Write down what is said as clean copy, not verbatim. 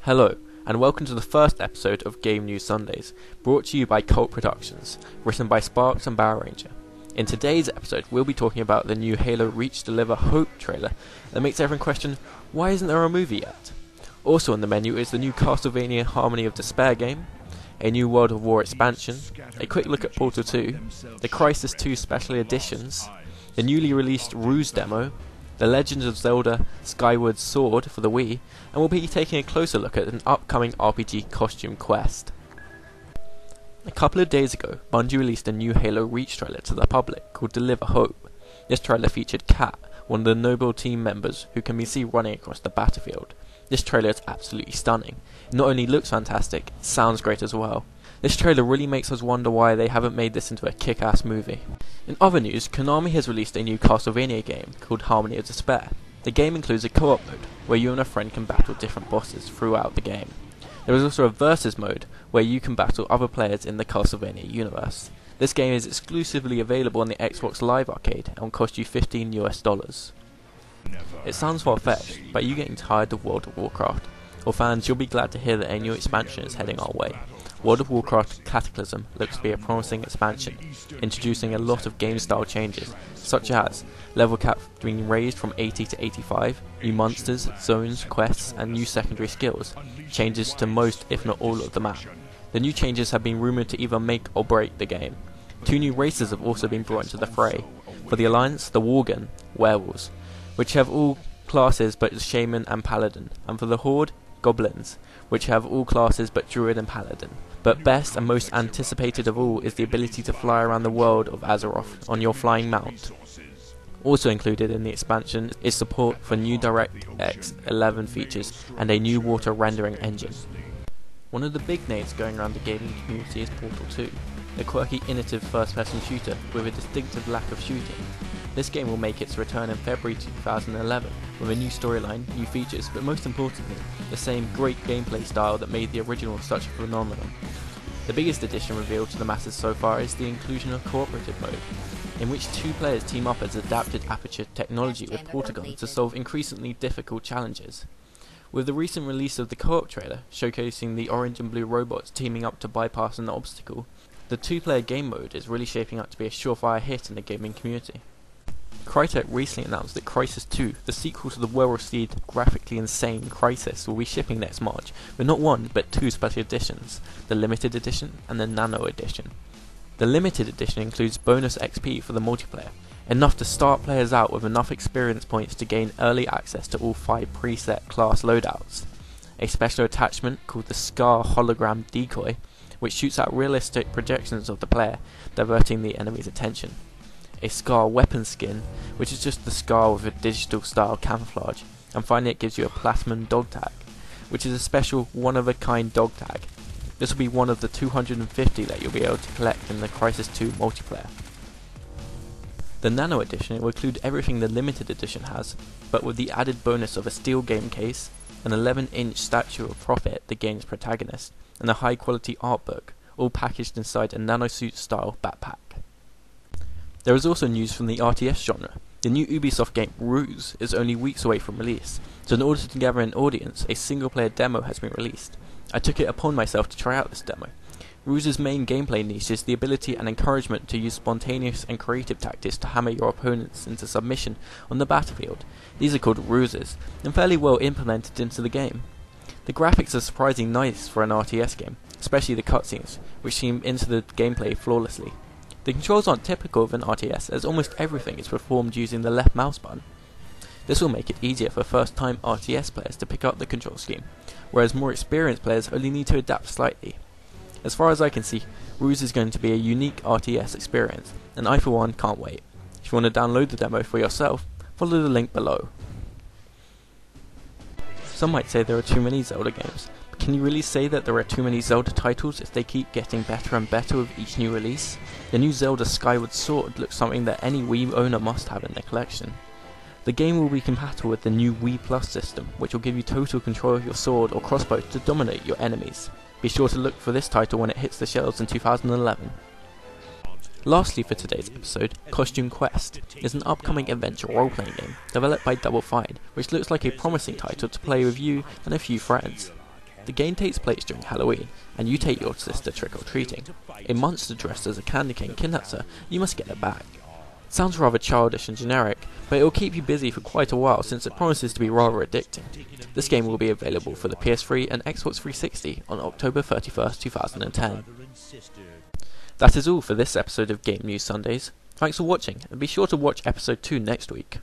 Hello, and welcome to the first episode of Game News Sundays, brought to you by Coop Productions, written by Sparks and Bower Ranger. In today's episode, we'll be talking about the new Halo Reach Deliver Hope trailer that makes everyone question, why isn't there a movie yet? Also on the menu is the new Castlevania Harmony of Despair game, a new World of War expansion, a quick look at Portal 2, the Crysis 2 special editions, the newly released RUSE demo, The Legend of Zelda Skyward Sword for the Wii, and we'll be taking a closer look at an upcoming RPG costume quest. A couple of days ago, Bungie released a new Halo Reach trailer to the public called Deliver Hope. This trailer featured Kat, one of the Noble team members who can be seen running across the battlefield. This trailer is absolutely stunning. It not only looks fantastic, it sounds great as well. This trailer really makes us wonder why they haven't made this into a kick-ass movie. In other news, Konami has released a new Castlevania game called Harmony of Despair. The game includes a co-op mode, where you and a friend can battle different bosses throughout the game. There is also a versus mode, where you can battle other players in the Castlevania universe. This game is exclusively available on the Xbox Live Arcade and will cost you $15 US. It sounds far-fetched, but are you getting tired of World of Warcraft? Well fans, you'll be glad to hear that a new expansion is heading our way. World of Warcraft CATACLYSM looks to be a promising expansion, introducing a lot of game style changes, such as level cap being raised from 80 to 85, new monsters, zones, quests, and new secondary skills, changes to most if not all of the map. The new changes have been rumoured to either make or break the game. Two new races have also been brought into the fray. For the Alliance, the Worgen, werewolves, which have all classes but Shaman and Paladin, and for the Horde, Goblins, which have all classes but Druid and Paladin. But best and most anticipated of all is the ability to fly around the world of Azeroth on your flying mount. Also included in the expansion is support for new DirectX 11 features and a new water rendering engine. One of the big names going around the gaming community is Portal 2, a quirky, innovative first-person shooter with a distinctive lack of shooting. This game will make its return in February 2011 with a new storyline, new features, but most importantly, the same great gameplay style that made the original such a phenomenon. The biggest addition revealed to the masses so far is the inclusion of cooperative mode, in which two players team up as adapted aperture technology with Portagon to solve increasingly difficult challenges. With the recent release of the co-op trailer, showcasing the orange and blue robots teaming up to bypass an obstacle, the two-player game mode is really shaping up to be a surefire hit in the gaming community. Crytek recently announced that Crysis 2, the sequel to the well-received, graphically insane Crysis, will be shipping next March, with not one but two special editions, the Limited Edition and the Nano Edition. The Limited Edition includes bonus XP for the multiplayer, enough to start players out with enough experience points to gain early access to all 5 preset class loadouts, a special attachment called the Scar Hologram Decoy, which shoots out realistic projections of the player, diverting the enemy's attention, a Scar weapon skin, which is just the Scar with a digital style camouflage, and finally it gives you a Plasmon dog tag, which is a special one-of-a-kind dog tag. This will be one of the 250 that you'll be able to collect in the Crysis 2 multiplayer. The Nano Edition will include everything the Limited Edition has, but with the added bonus of a steel game case, an 11-inch statue of Prophet, the game's protagonist, and a high-quality art book, all packaged inside a nanosuit-style backpack. There is also news from the RTS genre. The new Ubisoft game RUSE is only weeks away from release, so in order to gather an audience, a single-player demo has been released. I took it upon myself to try out this demo. RUSE's main gameplay niche is the ability and encouragement to use spontaneous and creative tactics to hammer your opponents into submission on the battlefield. These are called RUSEs, and fairly well implemented into the game. The graphics are surprisingly nice for an RTS game, especially the cutscenes, which seem into the gameplay flawlessly. The controls aren't typical of an RTS, as almost everything is performed using the left mouse button. This will make it easier for first-time RTS players to pick up the control scheme, whereas more experienced players only need to adapt slightly. As far as I can see, RUSE is going to be a unique RTS experience, and I for one can't wait. If you want to download the demo for yourself, follow the link below. Some might say there are too many Zelda games, but can you really say that there are too many Zelda titles if they keep getting better and better with each new release? The new Zelda Skyward Sword looks something that any Wii owner must have in their collection. The game will be compatible with the new Wii Plus system, which will give you total control of your sword or crossbow to dominate your enemies. Be sure to look for this title when it hits the shelves in 2011. Lastly for today's episode, Costume Quest is an upcoming adventure role-playing game developed by Double Fine, which looks like a promising title to play with you and a few friends. The game takes place during Halloween, and you take your sister trick-or-treating. A monster dressed as a candy cane kidnaps her, you must get her back. Sounds rather childish and generic, but it will keep you busy for quite a while since it promises to be rather addicting. This game will be available for the PS3 and Xbox 360 on October 31st, 2010. That is all for this episode of Game News Sundays. Thanks for watching, and be sure to watch episode 2 next week.